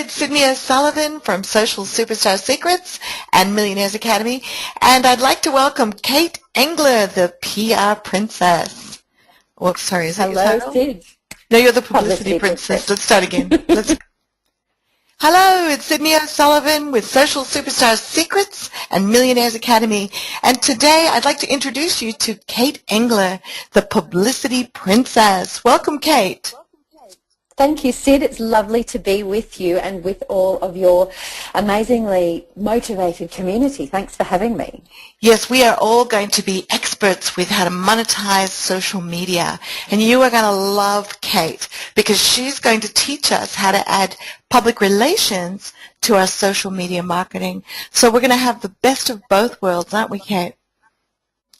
it's Cydney O'Sullivan from Social Superstar Secrets and Millionaires Academy, and I'd like to welcome Kate Engler, the PR Princess. Oh, sorry, is that your title? Hello, Sid. No, you're the Publicity Princess. Let's start again. Hello, it's Cydney O'Sullivan with Social Superstar Secrets and Millionaires Academy, and today I'd like to introduce you to Kate Engler, the Publicity Princess. Welcome, Kate. Thank you, Sid. It's lovely to be with you and with all of your amazingly motivated community. Thanks for having me. Yes, we are all going to be experts with how to monetize social media, and you are going to love Kate because she's going to teach us how to add public relations to our social media marketing. So we're going to have the best of both worlds, aren't we, Kate?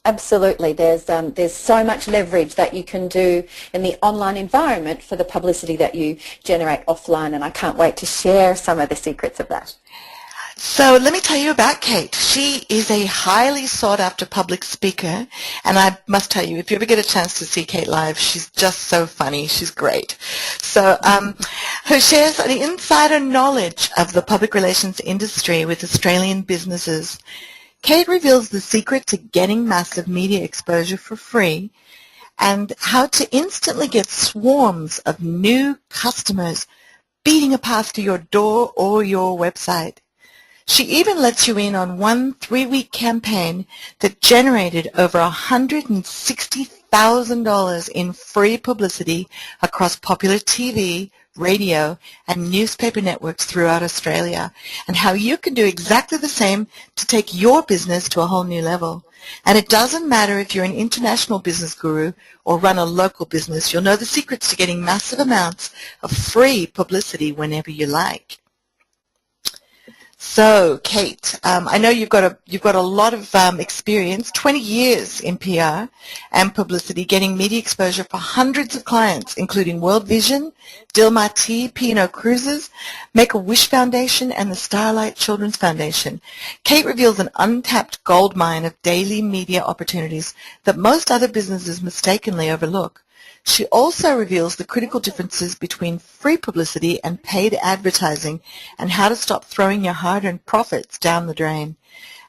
Absolutely. There's so much leverage that you can do in the online environment for the publicity that you generate offline, and I can't wait to share some of the secrets of that. So let me tell you about Kate. She is a highly sought-after public speaker, and I must tell you, if you ever get a chance to see Kate live, she's just so funny. She's great. So who shares the insider knowledge of the public relations industry with Australian businesses. Kate reveals the secret to getting massive media exposure for free and how to instantly get swarms of new customers beating a path to your door or your website. She even lets you in on one 3-week campaign that generated over $160,000 in free publicity across popular TV, radio, and newspaper networks throughout Australia, and how you can do exactly the same to take your business to a whole new level. And it doesn't matter if you're an international business guru or run a local business, you'll know the secrets to getting massive amounts of free publicity whenever you like. So, Kate, I know you've got a lot of experience, 20 years in PR and publicity, getting media exposure for hundreds of clients, including World Vision, Dilmah P&O Cruises, Make-A-Wish Foundation, and the Starlight Children's Foundation. Kate reveals an untapped gold mine of daily media opportunities that most other businesses mistakenly overlook. She also reveals the critical differences between free publicity and paid advertising and how to stop throwing your hard-earned profits down the drain.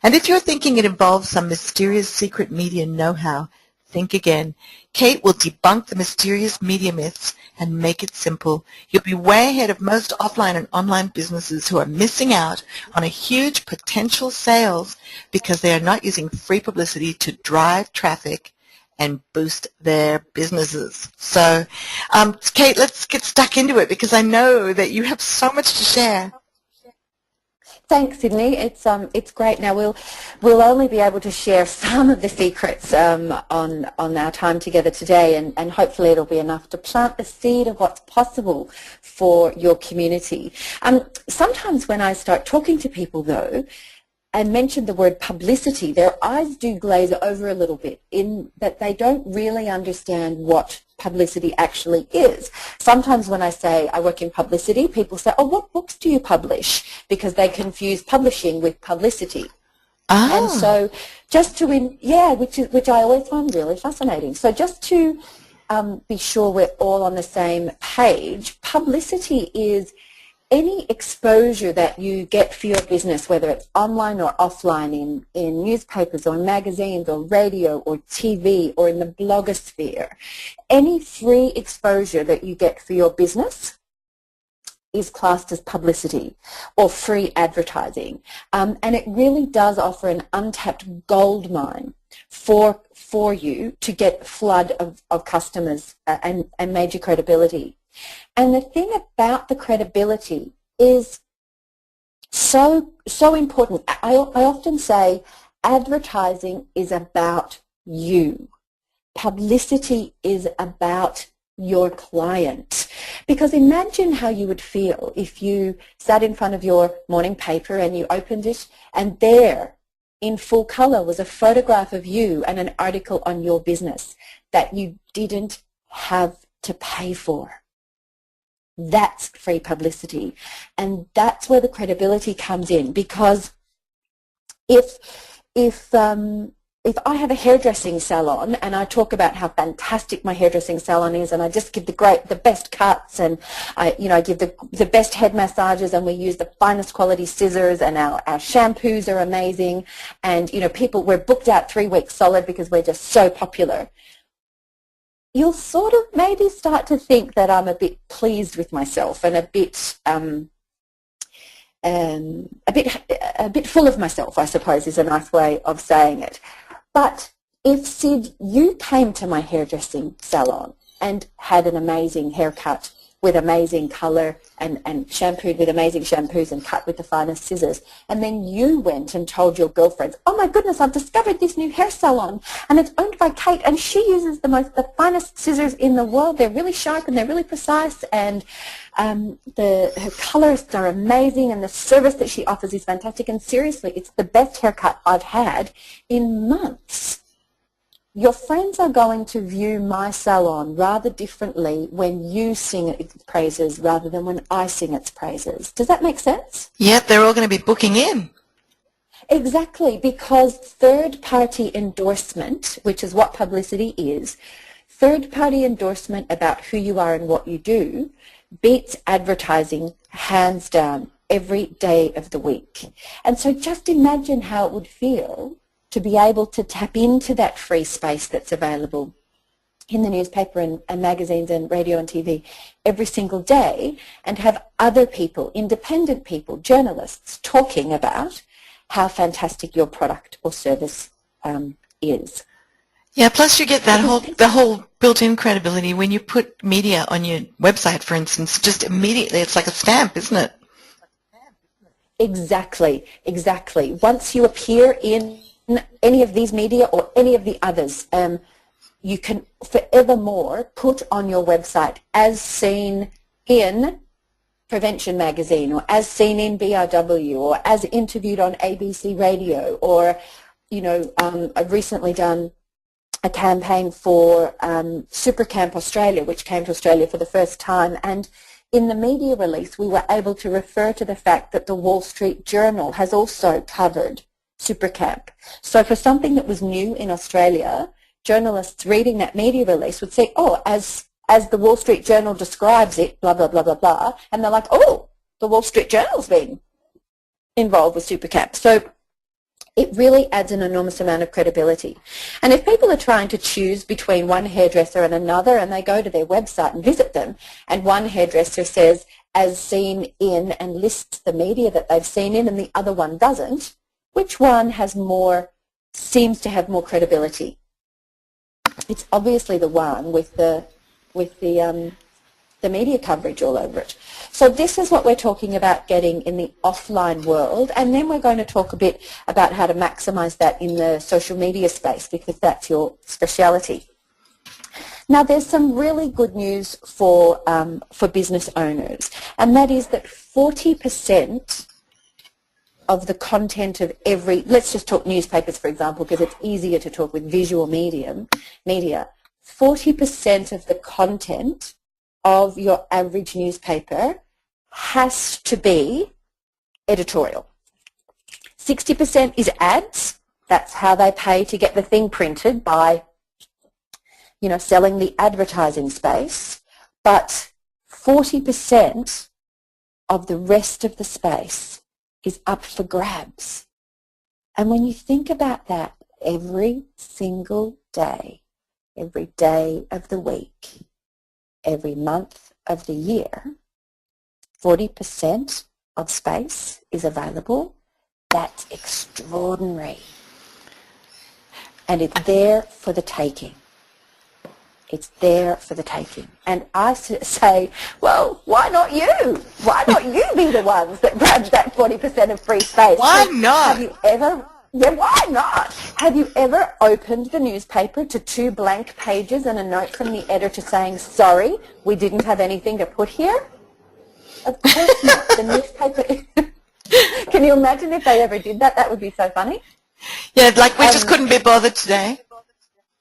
And if you're thinking it involves some mysterious secret media know-how, think again. Kate will debunk the mysterious media myths and make it simple. You'll be way ahead of most offline and online businesses who are missing out on a huge potential sales because they are not using free publicity to drive traffic and boost their businesses. So, Kate, let's get stuck into it because I know that you have so much to share. Thanks, Cydney. It's great. Now we'll only be able to share some of the secrets on our time together today, and hopefully it'll be enough to plant the seed of what's possible for your community. Sometimes when I start talking to people, though, and mention the word publicity, their eyes do glaze over a little bit in that they don't really understand what publicity actually is. Sometimes when I say I work in publicity, people say, oh, what books do you publish? Because they confuse publishing with publicity. Ah. And so just to, which I always find really fascinating. So just to be sure we're all on the same page, publicity is any exposure that you get for your business, whether it's online or offline, in newspapers or magazines or radio or TV or in the blogosphere, any free exposure that you get for your business is classed as publicity or free advertising. And it really does offer an untapped gold mine for you to get a flood of customers and major credibility. And the thing about the credibility is so important. I often say advertising is about you. Publicity is about your client. Because imagine how you would feel if you sat in front of your morning paper and you opened it and there in full color was a photograph of you and an article on your business that you didn't have to pay for. That's free publicity, and that's where the credibility comes in. Because if if I have a hairdressing salon and I talk about how fantastic my hairdressing salon is, and I just give the best cuts, and I give the best head massages, and we use the finest quality scissors, and our shampoos are amazing, and we're booked out 3 weeks solid because we're just so popular, you'll sort of maybe start to think that I'm a bit pleased with myself and a bit full of myself, I suppose, is a nice way of saying it. But if, Cyd, you came to my hairdressing salon and had an amazing haircut with amazing colour and shampooed with amazing shampoos and cut with the finest scissors, and then you went and told your girlfriends, oh my goodness, I've discovered this new hair salon and it's owned by Kate and she uses the finest scissors in the world. They're really sharp and they're really precise, and her colorists are amazing, and the service that she offers is fantastic, and seriously, it's the best haircut I've had in months. Your friends are going to view my salon rather differently when you sing its praises rather than when I sing its praises. Does that make sense? Yep, they're all going to be booking in. Exactly, because third-party endorsement, which is what publicity is, third-party endorsement about who you are and what you do, beats advertising hands down every day of the week. And so just imagine how it would feel to be able to tap into that free space that's available in the newspaper and magazines and radio and TV every single day, and have other people, independent people, journalists, talking about how fantastic your product or service is. Yeah, plus you get the whole built-in credibility when you put media on your website, for instance. Just immediately, it's like a stamp, isn't it? Exactly, exactly. Once you appear in any of these media or any of the others, you can forevermore put on your website as seen in Prevention Magazine, or as seen in BRW, or as interviewed on ABC Radio, or, I've recently done a campaign for Super Camp Australia, which came to Australia for the first time, and in the media release we were able to refer to the fact that the Wall Street Journal has also covered Super Camp. So for something that was new in Australia, journalists reading that media release would say, oh, as the Wall Street Journal describes it, blah, blah, blah, blah, blah, and they're like, oh, the Wall Street Journal's been involved with Super Camp. So it really adds an enormous amount of credibility. And if people are trying to choose between one hairdresser and another, and they go to their website and visit them, and one hairdresser says, as seen in, and lists the media that they've seen in, and the other one doesn't, which one seems to have more credibility? It's obviously the one with the media coverage all over it. So this is what we're talking about getting in the offline world, and then we're going to talk a bit about how to maximize that in the social media space, because that's your speciality. Now, there's some really good news for business owners, and that is that 40% of the content of let's just talk newspapers, for example, because it's easier to talk with visual media, 40% of the content of your average newspaper has to be editorial. 60% is ads. That's how they pay to get the thing printed, by, selling the advertising space. But 40% of the rest of the space is up for grabs. And when you think about that, every single day, every day of the week, every month of the year, 40% of space is available. That's extraordinary. And it's there for the taking. It's there for the taking. And I say, well, why not you? Why not you be the ones that grab that 40% of free space? Why not? Why not? Have you ever opened the newspaper to 2 blank pages and a note from the editor saying, sorry, we didn't have anything to put here? Of course not. The newspaper... Can you imagine if they ever did that? That would be so funny. Yeah, like we just couldn't be bothered today.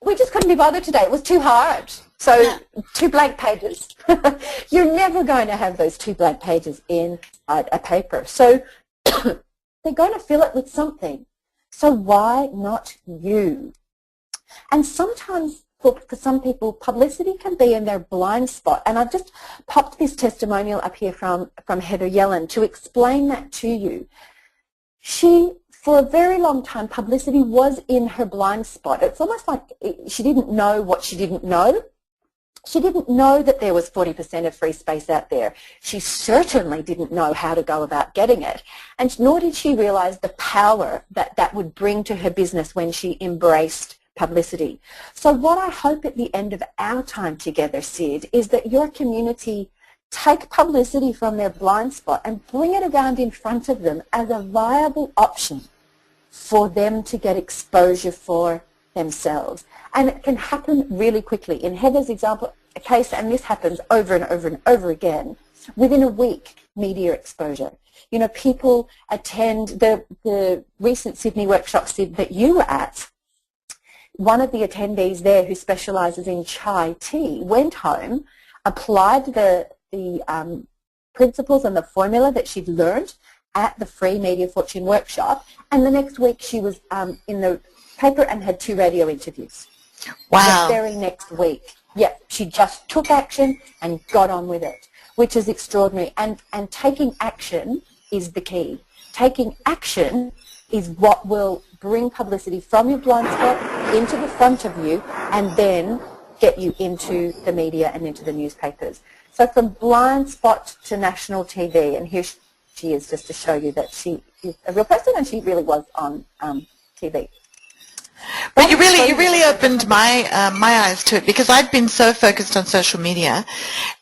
We just couldn't be bothered today. It was too hard. So 2 blank pages. You're never going to have those 2 blank pages in a paper. So they're going to fill it with something. So why not you? And sometimes for some people, publicity can be in their blind spot. And I've just popped this testimonial up here from Heather Yellen to explain that to you. She, for a very long time, publicity was in her blind spot. It's almost like she didn't know what she didn't know. She didn't know that there was 40% of free space out there. She certainly didn't know how to go about getting it. And nor did she realize the power that that would bring to her business when she embraced publicity. So what I hope at the end of our time together, Cyd, is that your community take publicity from their blind spot and bring it around in front of them as a viable option for them to get exposure for themselves. And it can happen really quickly. In Heather's example case, and this happens over and over and over again, within a week, media exposure. You know, people attend the recent Cydney workshop, Cyd, that you were at. One of the attendees there who specialises in chai tea went home, applied the principles and the formula that she'd learned at the free Media Fortune workshop, and the next week she was in the paper and had 2 radio interviews. Wow. The very next week. Yeah, she just took action and got on with it, which is extraordinary. And taking action is the key. Taking action is what will bring publicity from your blind spot into the front of you and then get you into the media and into the newspapers. So from blind spot to national TV, and here she is just to show you that she is a real person and she really was on TV. But you really opened my eyes to it, because I've been so focused on social media,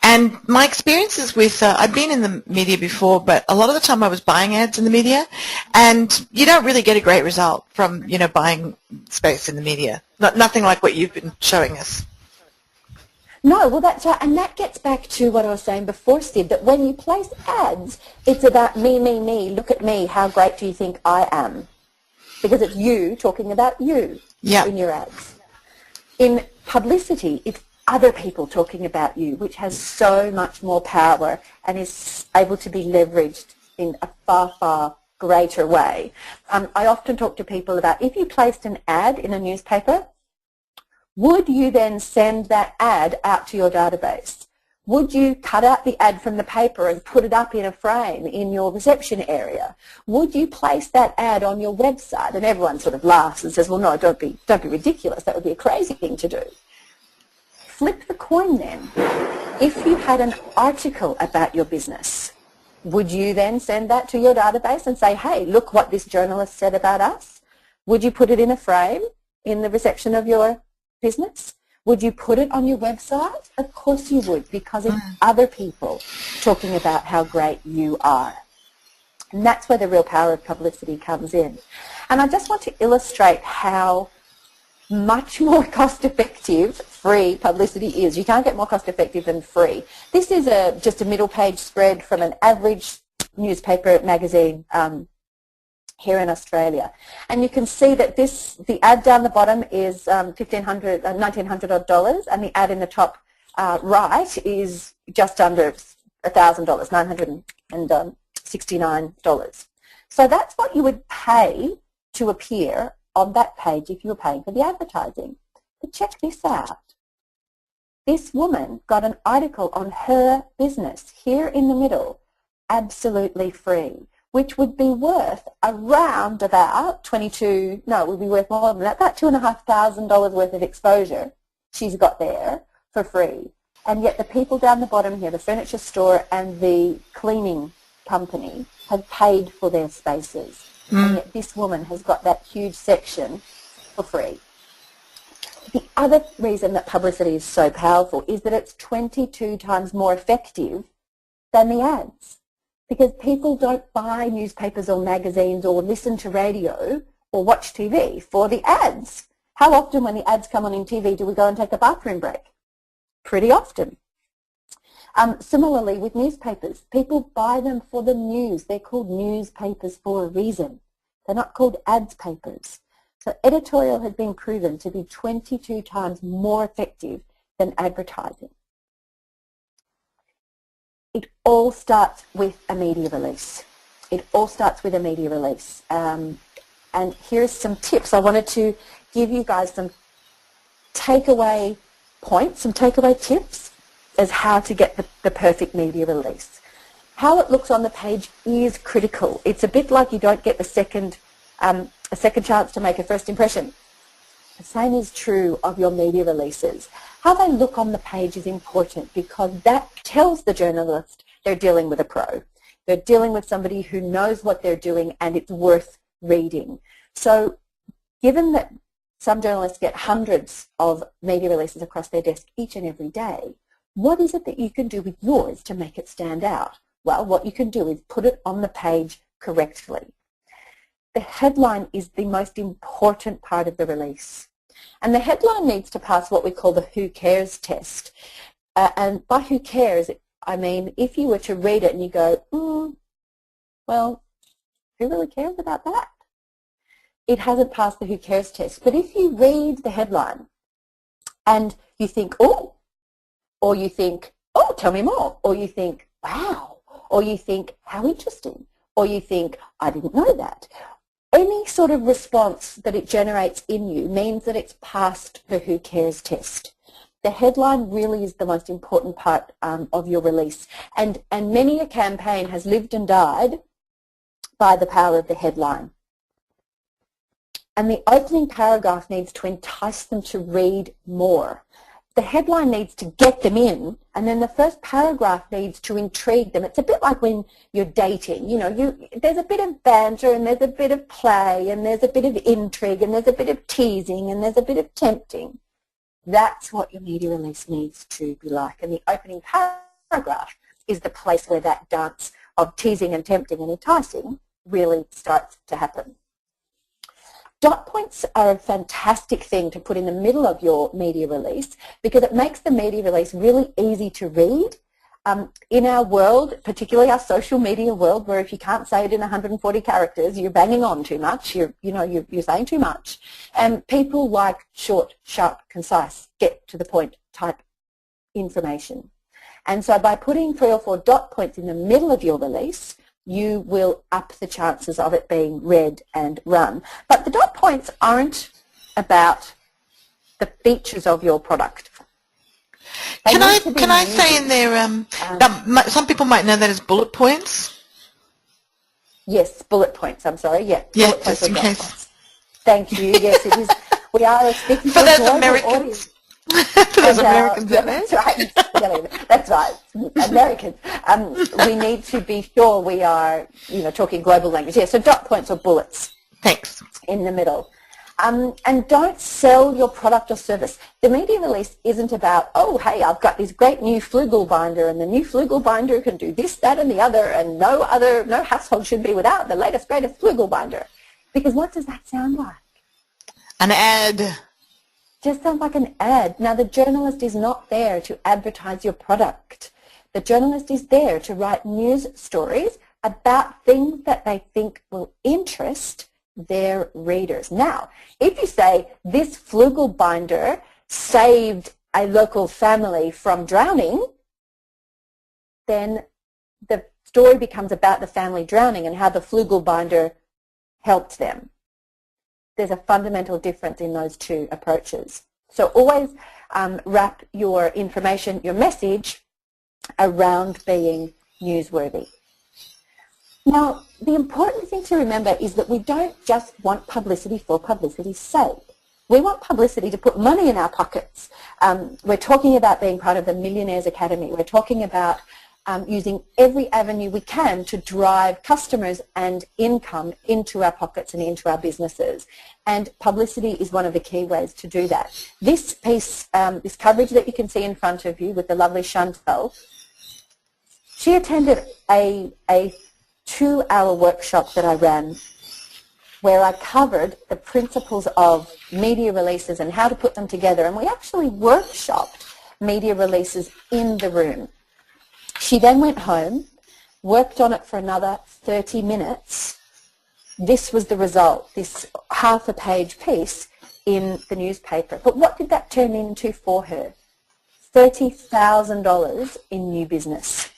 and my experiences with I've been in the media before, but a lot of the time I was buying ads in the media, and you don't really get a great result from buying space in the media. Nothing like what you've been showing us. No, well that's right, and that gets back to what I was saying before, Cyd, that when you place ads, it's about me, look at me, how great do you think I am? Because it's you talking about you in your ads. In publicity, it's other people talking about you, which has so much more power and is able to be leveraged in a far, far greater way. I often talk to people about, if you placed an ad in a newspaper, would you then send that ad out to your database? Would you cut out the ad from the paper and put it up in a frame in your reception area? Would you place that ad on your website? And everyone sort of laughs and says, well, no, don't be ridiculous. That would be a crazy thing to do. Flip the coin then. If you had an article about your business, would you then send that to your database and say, hey, look what this journalist said about us? Would you put it in a frame in the reception of your business? Would you put it on your website? Of course you would, because it's other people talking about how great you are. And that's where the real power of publicity comes in. And I just want to illustrate how much more cost-effective free publicity is. You can't get more cost-effective than free. This is just a middle-page spread from an average newspaper magazine here in Australia. And you can see that the ad down the bottom is $1,900 odd dollars, and the ad in the top right is just under $1,000, $969. So that's what you would pay to appear on that page if you were paying for the advertising. But check this out. This woman got an article on her business here in the middle, absolutely free, which would be worth around about it would be worth more than that, about $2,500 worth of exposure she's got there for free. And yet the people down the bottom here, the furniture store and the cleaning company, have paid for their spaces. And yet this woman has got that huge section for free. The other reason that publicity is so powerful is that it's 22 times more effective than the ads. Because people don't buy newspapers or magazines or listen to radio or watch TV for the ads. How often when the ads come on in TV do we go and take a bathroom break? Pretty often. Similarly with newspapers, people buy them for the news. They're called newspapers for a reason. They're not called ads papers. So editorial has been proven to be 22 times more effective than advertising. It all starts with a media release. It all starts with a media release. And here's some tips. I wanted to give you guys some takeaway points, some takeaway tips as how to get the perfect media release. How it looks on the page is critical. It's a bit like you don't get a second chance to make a first impression. The same is true of your media releases. How they look on the page is important because that tells the journalist they're dealing with a pro. They're dealing with somebody who knows what they're doing and it's worth reading. So given that some journalists get hundreds of media releases across their desk each and every day, what is it that you can do with yours to make it stand out? Well, what you can do is put it on the page correctly. The headline is the most important part of the release. And the headline needs to pass what we call the who cares test. And by who cares, I mean if you were to read it and you go, well, who really cares about that? It hasn't passed the who cares test. But if you read the headline and you think, oh, or you think, oh, tell me more, or you think, wow, or you think, how interesting, or you think, I didn't know that. Any sort of response that it generates in you means that it's passed the who cares test. The headline really is the most important part of your release. And many a campaign has lived and died by the power of the headline. And the opening paragraph needs to entice them to read more. The headline needs to get them in, and then the first paragraph needs to intrigue them. It's a bit like when you're dating. There's a bit of banter, and there's a bit of play, and there's a bit of intrigue, and there's a bit of teasing, and there's a bit of tempting. That's what your media release needs to be like. And the opening paragraph is the place where that dance of teasing and tempting and enticing really starts to happen. Dot points are a fantastic thing to put in the middle of your media release because it makes the media release really easy to read. In our world, particularly our social media world, where if you can't say it in 140 characters, you're banging on too much, you're saying too much. And people like short, sharp, concise, get to the point type information. And so by putting 3 or 4 dot points in the middle of your release, you will up the chances of it being read and run. But the dot points aren't about the features of your product. Can I say in there, some people might know that as bullet points? Yes, bullet points, I'm sorry, yeah. Yeah, bullet just in case. Points. Thank you, yes, it is. We are speaking for to those a global Americans. audience. For those Americans out there. That's right. That's right. Americans. We need to be sure we are, talking global language. Yeah, so dot points or bullets. Thanks. In the middle. And don't sell your product or service. The media release isn't about, oh, hey, I've got this great new flugel binder, and the new flugel binder can do this, that, and the other, and no household should be without the latest, greatest flugel binder. Because what does that sound like? An ad. Just sounds like an ad. Now, the journalist is not there to advertise your product. The journalist is there to write news stories about things that they think will interest their readers. Now, if you say this flugel binder saved a local family from drowning, then the story becomes about the family drowning and how the flugel binder helped them. There's a fundamental difference in those two approaches. So always wrap your information, your message, around being newsworthy. Now, the important thing to remember is that we don't just want publicity for publicity's sake. We want publicity to put money in our pockets. We're talking about being part of the Millionaires Academy. We're talking about using every avenue we can to drive customers and income into our pockets and into our businesses. And publicity is one of the key ways to do that. This piece, this coverage that you can see in front of you with the lovely Chantal, she attended a 2-hour workshop that I ran where I covered the principles of media releases and how to put them together. And we actually workshopped media releases in the room. She then went home, worked on it for another 30 minutes. This was the result, this half-a-page piece in the newspaper. But what did that turn into for her? $30,000 in new business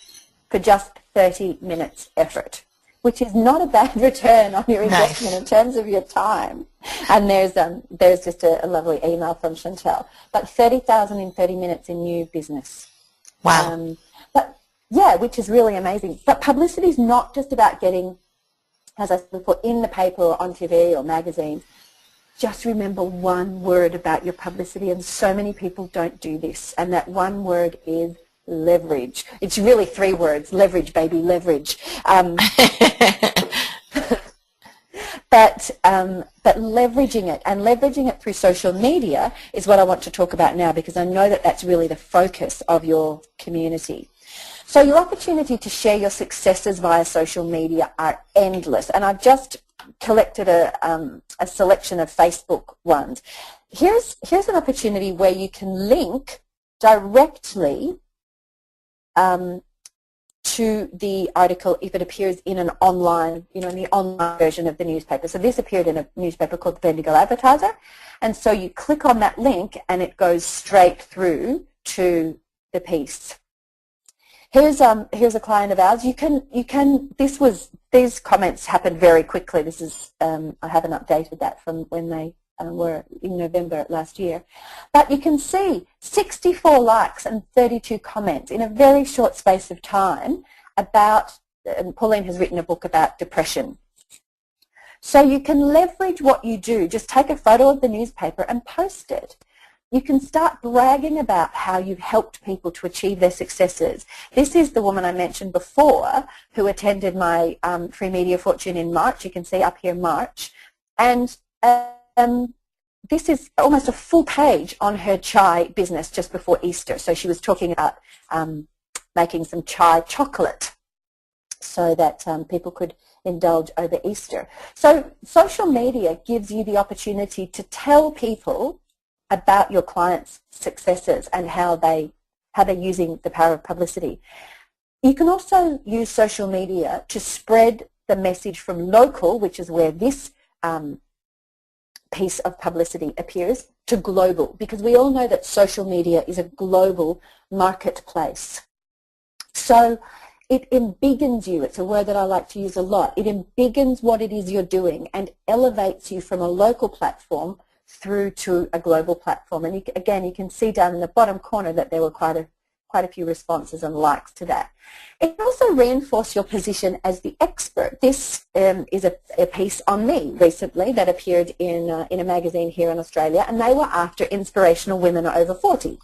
for just 30 minutes effort. which is not a bad return on your investment in terms of your time. And there's just a lovely email from Chantel. But 30,000 in 30 minutes in new business. Wow. But yeah, which is really amazing. But publicity is not just about getting, as I said before, in the paper or on TV or magazines. Just remember one word about your publicity, and so many people don't do this. And that one word is leverage. It's really 3 words: leverage, baby, leverage. But leveraging it, and leveraging it through social media, is what I want to talk about now, because I know that that's really the focus of your community. So your opportunity to share your successes via social media are endless, and I've just collected a selection of Facebook ones. Here's an opportunity where you can link directly to the article if it appears in an online, in the online version of the newspaper. So this appeared in a newspaper called the Bendigo Advertiser, and so you click on that link and it goes straight through to the piece. Here's a client of ours. These comments happened very quickly. This is I haven't updated that from when they were in November last year. But you can see 64 likes and 32 comments in a very short space of time about, Pauline has written a book about depression. So you can leverage what you do. Just take a photo of the newspaper and post it. You can start bragging about how you've helped people to achieve their successes. This is the woman I mentioned before who attended my Free Media Fortune in March. You can see up here March. And this is almost a full page on her chai business just before Easter. So she was talking about making some chai chocolate so that people could indulge over Easter. So social media gives you the opportunity to tell people about your clients' successes and how they're using the power of publicity. You can also use social media to spread the message from local, which is where this piece of publicity appears, to global, because we all know that social media is a global marketplace. So it embiggens you. It's a word that I like to use a lot. It embiggens what it is you're doing and elevates you from a local platform through to a global platform. And again, you can see down in the bottom corner that there were quite a few responses and likes to that. It can also reinforce your position as the expert. This is a piece on me recently that appeared in a magazine here in Australia, and they were after inspirational women over 40.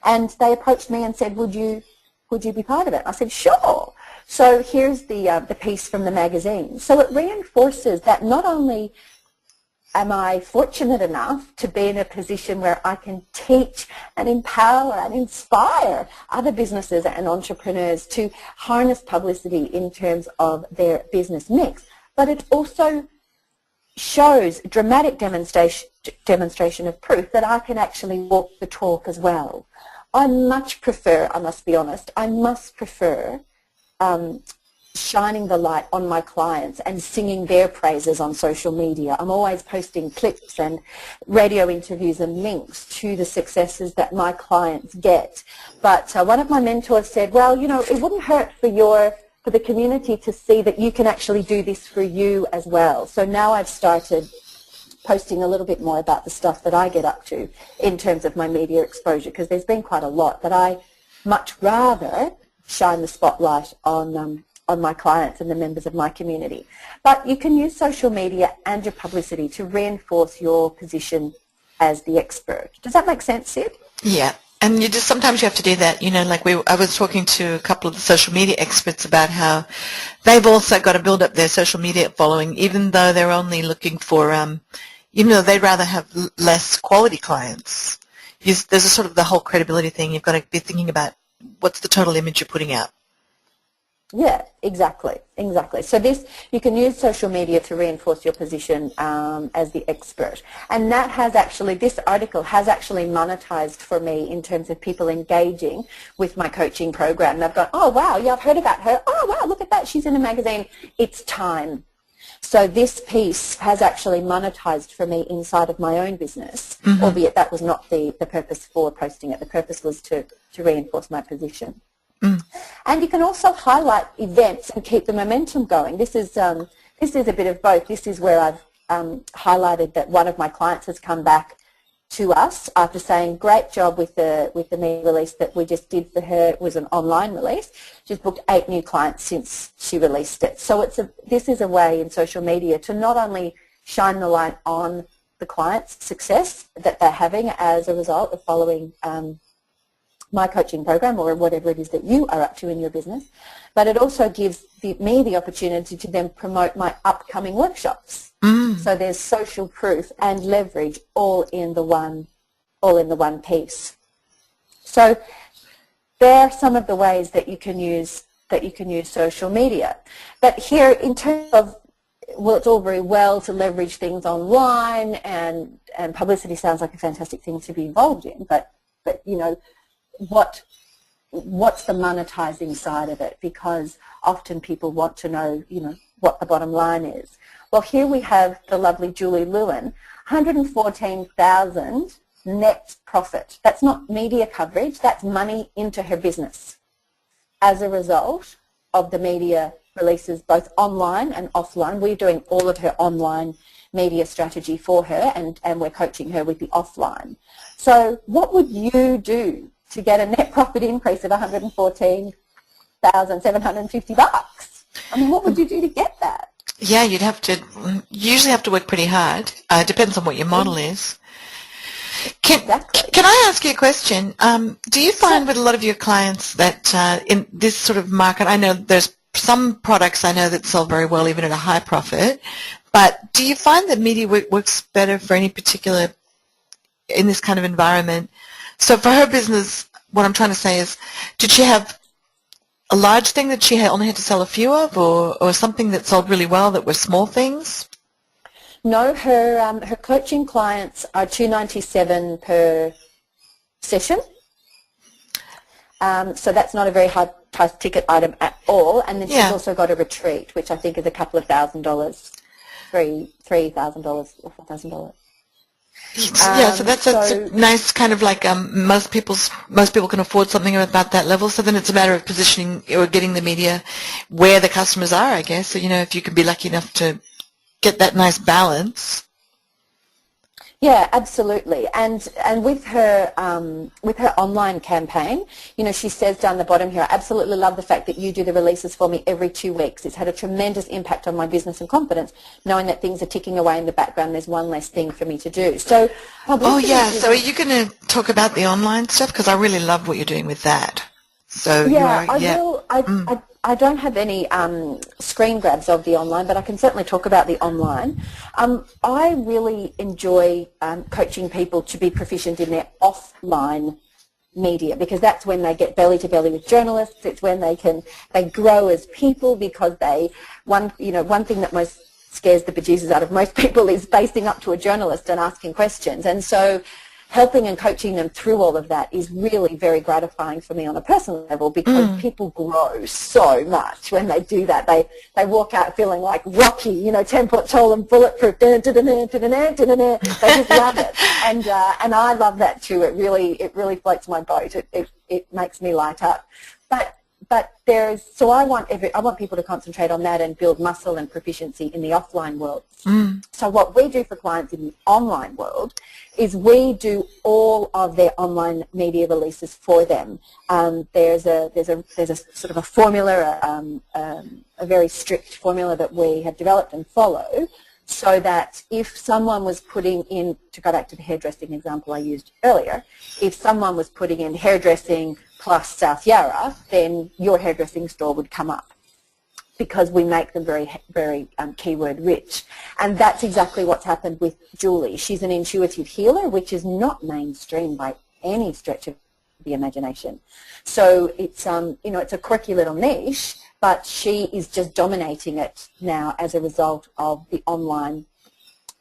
And they approached me and said, would you be part of it? I said, sure. So here's the piece from the magazine. So it reinforces that not only am I fortunate enough to be in a position where I can teach and empower and inspire other businesses and entrepreneurs to harness publicity in terms of their business mix, but it also shows dramatic demonstration of proof that I can actually walk the talk as well. I much prefer, I must be honest, shining the light on my clients and singing their praises on social media. I'm always posting clips and radio interviews and links to the successes that my clients get. But one of my mentors said, well, it wouldn't hurt for the community to see that you can actually do this for you as well. So now I've started posting a little bit more about the stuff that I get up to in terms of my media exposure, because there's been quite a lot, but I much rather shine the spotlight on my clients and the members of my community. But you can use social media and your publicity to reinforce your position as the expert. Does that make sense, Sid? Yeah. And sometimes you have to do that, I was talking to a couple of the social media experts about how they've also got to build up their social media following, even though they're only looking for, even though they'd rather have less quality clients. There's a sort of the whole credibility thing. You've got to be thinking about what's the total image you're putting out. Yeah, exactly. So you can use social media to reinforce your position as the expert. And that this article has actually monetized for me in terms of people engaging with my coaching program. They've gone, oh, wow, yeah, I've heard about her. Oh, wow, look at that. She's in a magazine. It's time. So this piece has actually monetized for me inside of my own business, albeit that was not the purpose for posting it. The purpose was to reinforce my position. And you can also highlight events and keep the momentum going. This is a bit of both. This is where I've highlighted that one of my clients has come back to us after saying, great job with the media release that we just did for her. It was an online release. She's booked 8 new clients since she released it. So this is a way in social media to not only shine the light on the client's success that they're having as a result of following my coaching program or whatever it is that you are up to in your business, but it also gives me the opportunity to then promote my upcoming workshops. So there's social proof and leverage all in the one piece. So there are some of the ways that you can use social media. But here, in terms of, well, it's all very well to leverage things online, and publicity sounds like a fantastic thing to be involved in, but you know, what's the monetizing side of it? Because often people want to know, you know, what the bottom line is. Well, here we have the lovely Julie Lewin, 114,000 net profit. That's not media coverage, that's money into her business as a result of the media releases, both online and offline. We're doing all of her online media strategy for her, and we're coaching her with the offline. So what would you do to get a net profit increase of $114,750? I mean, what would you do to get that? Yeah, you usually have to work pretty hard. Depends on what your model is. Can I ask you a question? Do you find with a lot of your clients that in this sort of market, I know there's some products I know that sell very well even at a high profit, but do you find that media works better for any particular, in this kind of environment? So for her business, what I'm trying to say is, did she have a large thing that she only had to sell a few of, or something that sold really well that were small things? No, her coaching clients are $297 per session. So that's not a very high price ticket item at all. And then she's also got a retreat, which I think is a couple of $1,000, $3,000 or $4,000. Yeah, so that's a nice kind of like most people can afford something about that level. So then it's a matter of positioning or getting the media where the customers are, I guess. So, you know, if you can be lucky enough to get that nice balance. Yeah, absolutely. And with her online campaign, you know, she says down the bottom here, I absolutely love the fact that you do the releases for me every 2 weeks. It's had a tremendous impact on my business and confidence, knowing that things are ticking away in the background. There's one less thing for me to do. So, oh yeah. So are you going to talk about the online stuff? Because I really love what you're doing with that. So yeah, I will. I don't have any screen grabs of the online, but I can certainly talk about the online. I really enjoy coaching people to be proficient in their offline media, because that's when they get belly to belly with journalists. It's when they grow as people, because one thing that most scares the bejesus out of most people is facing up to a journalist and asking questions. And so helping and coaching them through all of that is really very gratifying for me on a personal level, because people grow so much when they do that. They walk out feeling like Rocky, you know, 10 foot tall and bulletproof. They just love it, and I love that too. It really floats my boat. It makes me light up. But so I want people to concentrate on that and build muscle and proficiency in the offline world. So what we do for clients in the online world is we do all of their online media releases for them. There's a sort of a formula, a very strict formula that we have developed and follow, so that if someone was putting in, to go back to the hairdressing example I used earlier, if someone was putting in hairdressing plus South Yarra, then your hairdressing store would come up, because we make them very, very keyword rich. And that's exactly what's happened with Julie. She's an intuitive healer, which is not mainstream by any stretch of the imagination. So it's it's a quirky little niche, but she is just dominating it now as a result of the online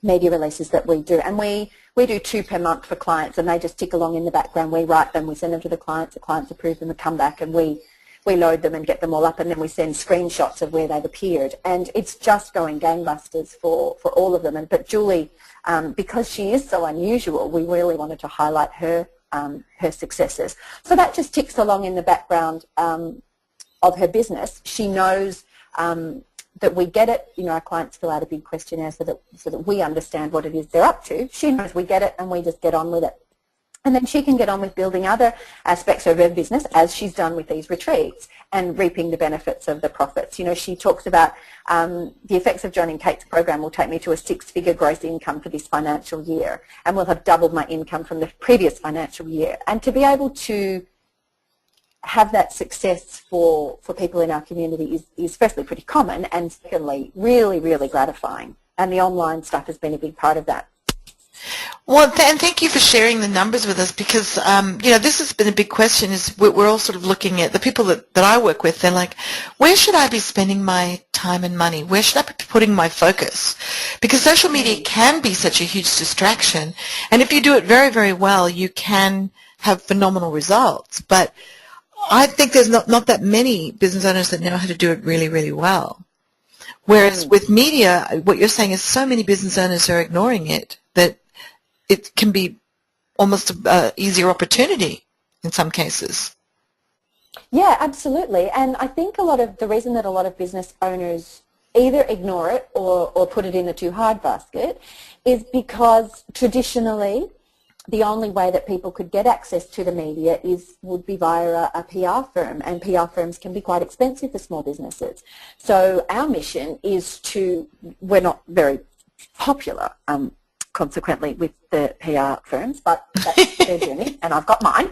media releases that we do. And we do 2 per month for clients, and they just tick along in the background. We write them, we send them to the clients approve them, and come back, and we load them and get them all up, and then we send screenshots of where they've appeared. And it's just going gangbusters for all of them. But Julie, because she is so unusual, we really wanted to highlight her her successes. So that just ticks along in the background of her business. She knows that we get it. You know, our clients fill out a big questionnaire so that we understand what it is they're up to. She knows we get it, and we just get on with it. And then she can get on with building other aspects of her business, as she's done with these retreats, and reaping the benefits of the profits. You know, she talks about the effects of John and Kate's program will take me to a 6-figure gross income for this financial year, and will have doubled my income from the previous financial year. And to be able to have that success for people in our community is firstly pretty common, and secondly really, really gratifying. And the online stuff has been a big part of that. Well, and thank you for sharing the numbers with us, because, you know, this has been a big question. Is we're all sort of looking at the people that I work with. They're like, where should I be spending my time and money? Where should I be putting my focus? Because social media can be such a huge distraction. And if you do it very, very well, you can have phenomenal results. But I think there's not that many business owners that know how to do it really, really well. Whereas with media, what you're saying is so many business owners are ignoring it that it can be almost an easier opportunity in some cases. Yeah, absolutely. And I think the reason that a lot of business owners either ignore it or put it in the too hard basket is because traditionally the only way that people could get access to the media would be via a PR firm, and PR firms can be quite expensive for small businesses. So our mission is we're not very popular, consequently, with the PR firms, but that's their journey, and I've got mine.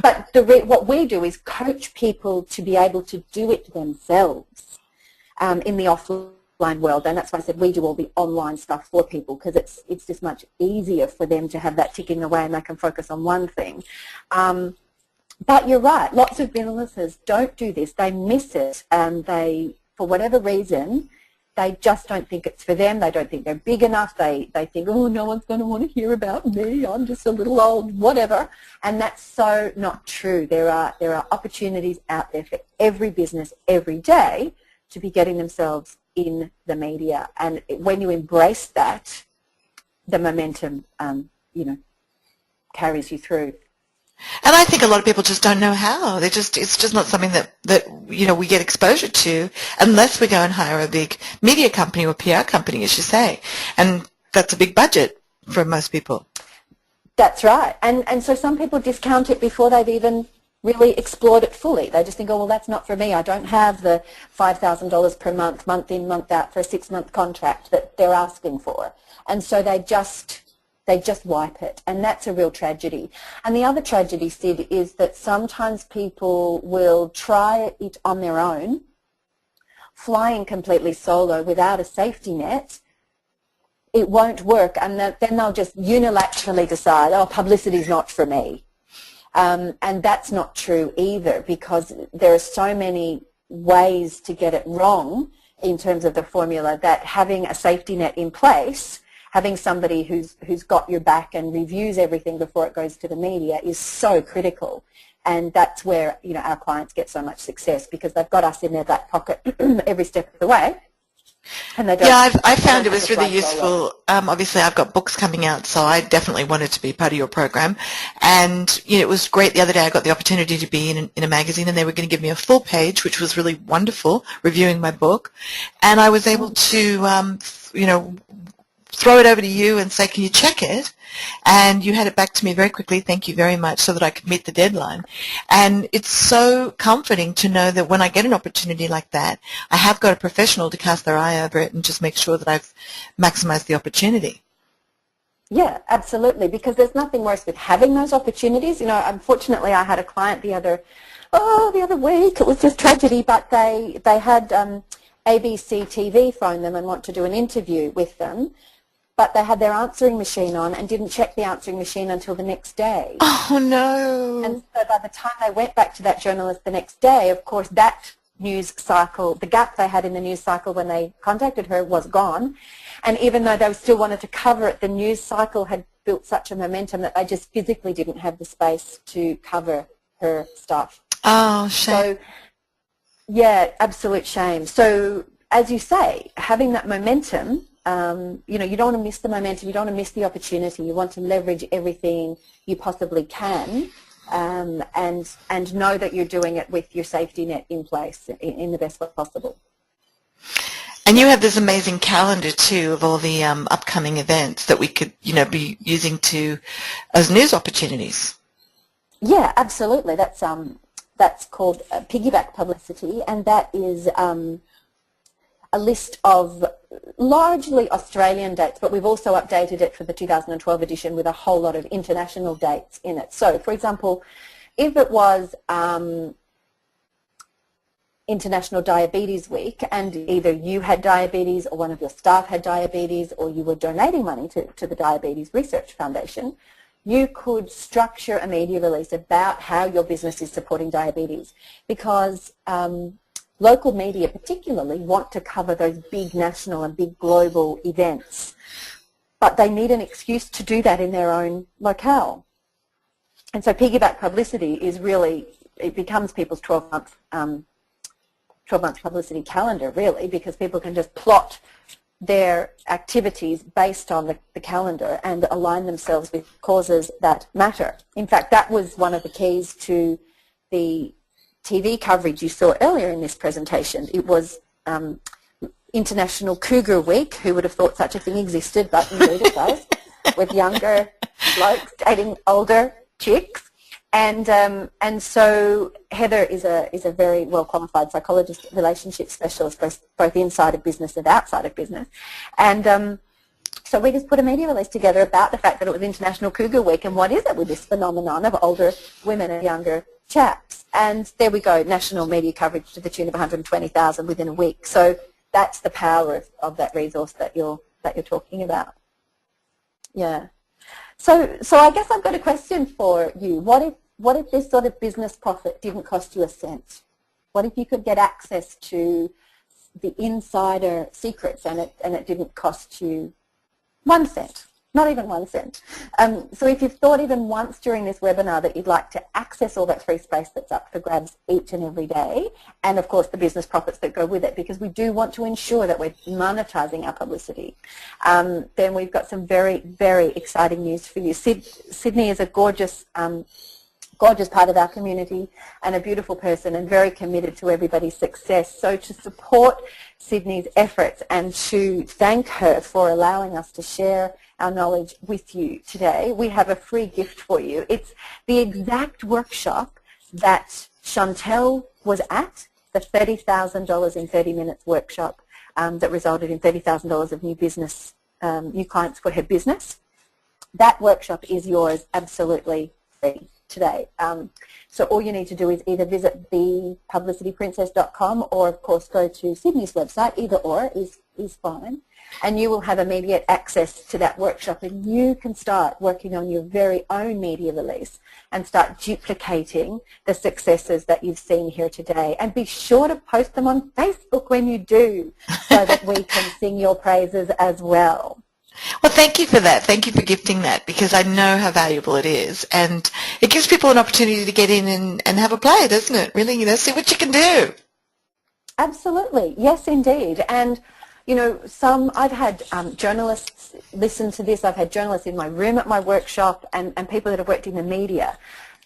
But what we do is coach people to be able to do it themselves in the offline world, and that's why I said we do all the online stuff for people, because it's just much easier for them to have that ticking away and they can focus on one thing. But you're right, lots of businesses don't do this. They miss it, and they, for whatever reason, they just don't think it's for them. They don't think they're big enough. They think, oh, no one's going to want to hear about me. I'm just a little old, whatever. And that's so not true. There are opportunities out there for every business every day to be getting themselves in the media. And when you embrace that, the momentum, you know, carries you through. And I think a lot of people just don't know how. It's just not something that you know, we get exposure to unless we go and hire a big media company or PR company, as you say. And that's a big budget for most people. That's right. And so some people discount it before they've even really explored it fully. They just think, oh, well, that's not for me. I don't have the $5,000 per month, month in, month out for a 6-month contract that they're asking for. And so they just wipe it, and that's a real tragedy. And the other tragedy, Sid, is that sometimes people will try it on their own, flying completely solo without a safety net. It won't work, and then they'll just unilaterally decide, oh, publicity's not for me. And that's not true either, because there are so many ways to get it wrong in terms of the formula that having a safety net in place, having somebody who's got your back and reviews everything before it goes to the media is so critical. And that's where, you know, our clients get so much success, because they've got us in their back pocket every step of the way. And they don't, yeah, I found it was really useful. Obviously, I've got books coming out, so I definitely wanted to be part of your program. And you know, it was great. The other day, I got the opportunity to be in a magazine, and they were going to give me a full page, which was really wonderful, reviewing my book. And I was able to, you know, throw it over to you and say, can you check it? And you had it back to me very quickly, thank you very much, so that I could meet the deadline. And it's so comforting to know that when I get an opportunity like that, I have got a professional to cast their eye over it and just make sure that I've maximized the opportunity. Yeah, absolutely, because there's nothing worse with having those opportunities. You know, unfortunately, I had a client the other week. It was just tragedy, but they had ABC TV phone them and want to do an interview with them, but they had their answering machine on and didn't check the answering machine until the next day. Oh, no. And so by the time they went back to that journalist the next day, of course, that news cycle, the gap they had in the news cycle when they contacted her was gone. And even though they still wanted to cover it, the news cycle had built such a momentum that they just physically didn't have the space to cover her stuff. Oh, shame. So, yeah, absolute shame. So, as you say, having that momentum You don't want to miss the momentum. You don't want to miss the opportunity. You want to leverage everything you possibly can, and know that you're doing it with your safety net in place in the best way possible. And you have this amazing calendar too of all the upcoming events that we could, be using as news opportunities. Yeah, absolutely. That's called piggyback publicity, and that is a list of largely Australian dates, but we've also updated it for the 2012 edition with a whole lot of international dates in it. So, for example, if it was International Diabetes Week and either you had diabetes or one of your staff had diabetes or you were donating money to the Diabetes Research Foundation, you could structure a media release about how your business is supporting diabetes, because local media particularly want to cover those big national and big global events, but they need an excuse to do that in their own locale. And so piggyback publicity is really, it becomes people's 12-month publicity calendar, really, because people can just plot their activities based on the calendar and align themselves with causes that matter. In fact, that was one of the keys to the TV coverage you saw earlier in this presentation. It was International Cougar Week. Who would have thought such a thing existed, but indeed it does, with younger blokes dating older chicks. And so Heather is a very well qualified psychologist, relationship specialist, both inside of business and outside of business. And so we just put a media release together about the fact that it was International Cougar Week and what is it with this phenomenon of older women and younger chaps. And there we go, national media coverage to the tune of 120,000 within a week. So that's the power of that resource that you're talking about. Yeah. So I guess I've got a question for you. What if this sort of business profit didn't cost you a cent? What if you could get access to the insider secrets and it didn't cost you 1 cent? Not even 1 cent. So if you've thought even once during this webinar that you'd like to access all that free space that's up for grabs each and every day, and of course the business profits that go with it, because we do want to ensure that we're monetizing our publicity, then we've got some very, very exciting news for you. Cydney is a gorgeous part of our community and a beautiful person and very committed to everybody's success. So to support Cydney's efforts and to thank her for allowing us to share our knowledge with you today, we have a free gift for you. It's the exact workshop that Chantel was at, the $30,000 in 30 minutes workshop that resulted in $30,000 of new clients for her business. That workshop is yours absolutely free today. So all you need to do is either visit thepublicityprincess.com or of course go to Cydney's website. Either or is fine, and you will have immediate access to that workshop, and you can start working on your very own media release and start duplicating the successes that you've seen here today. And be sure to post them on Facebook when you do, so that we can sing your praises as well. Well, thank you for that. Thank you for gifting that, because I know how valuable it is. And it gives people an opportunity to get in and have a play, doesn't it? Really, see what you can do. Absolutely. Yes, indeed. And, I've had journalists listen to this. I've had journalists in my room at my workshop and people that have worked in the media.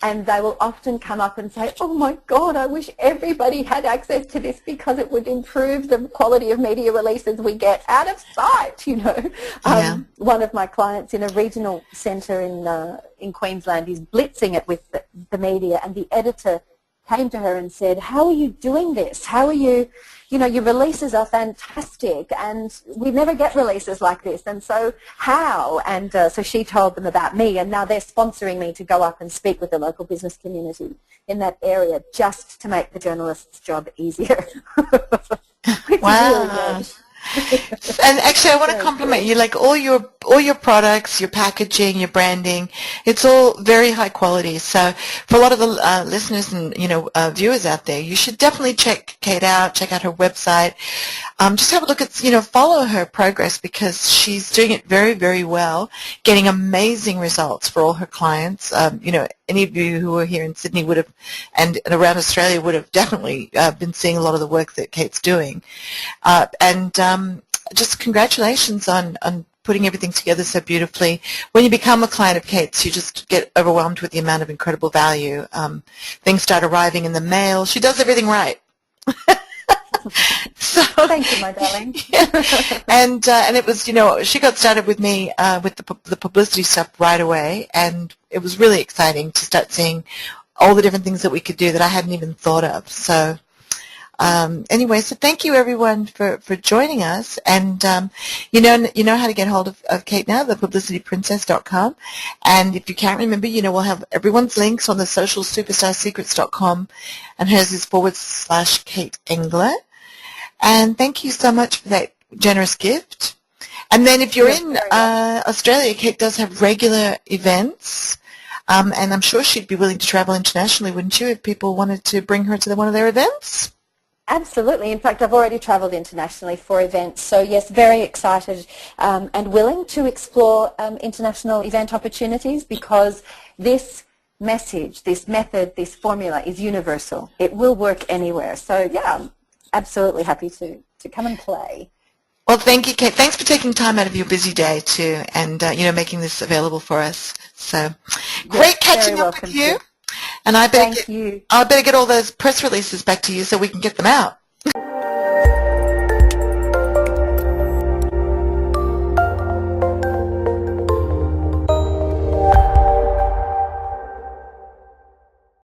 And they will often come up and say, oh my God, I wish everybody had access to this because it would improve the quality of media releases we get out of sight, Yeah. One of my clients in a regional centre in Queensland is blitzing it with the media, and the editor came to her and said, how are you doing this? How are you, your releases are fantastic and we never get releases like this, and so how? And so she told them about me, and now they're sponsoring me to go up and speak with the local business community in that area just to make the journalist's job easier. Wow. Really good. And actually, I want to compliment you. Like all your products, your packaging, your branding, it's all very high quality. So for a lot of the listeners and viewers out there, you should definitely check Kate out. Check out her website. Just have a look at follow her progress, because she's doing it very, very well, getting amazing results for all her clients. Any of you who are here in Sydney would have, and around Australia would have definitely been seeing a lot of the work that Kate's doing. just congratulations on putting everything together so beautifully. When you become a client of Kate's, you just get overwhelmed with the amount of incredible value. Things start arriving in the mail. She does everything right. So, thank you, my darling. Yeah. And it was, she got started with me with the publicity stuff right away, and it was really exciting to start seeing all the different things that we could do that I hadn't even thought of. So anyway, so thank you everyone for joining us, and you know how to get hold of Kate now, thepublicityprincess.com, and if you can't remember, we'll have everyone's links on the socialsuperstarsecrets.com, and hers is /Kate Engler. And thank you so much for that generous gift. And then if you're in Australia, Kate does have regular events, and I'm sure she'd be willing to travel internationally, wouldn't you, if people wanted to bring her to one of their events? Absolutely. In fact, I've already travelled internationally for events. So, yes, very excited and willing to explore international event opportunities, because this message, this method, this formula is universal. It will work anywhere. So, yeah, I'm absolutely happy to come and play. Well, thank you, Kate. Thanks for taking time out of your busy day, too, and, making this available for us. So, great catching up with you. And I better get all those press releases back to you so we can get them out.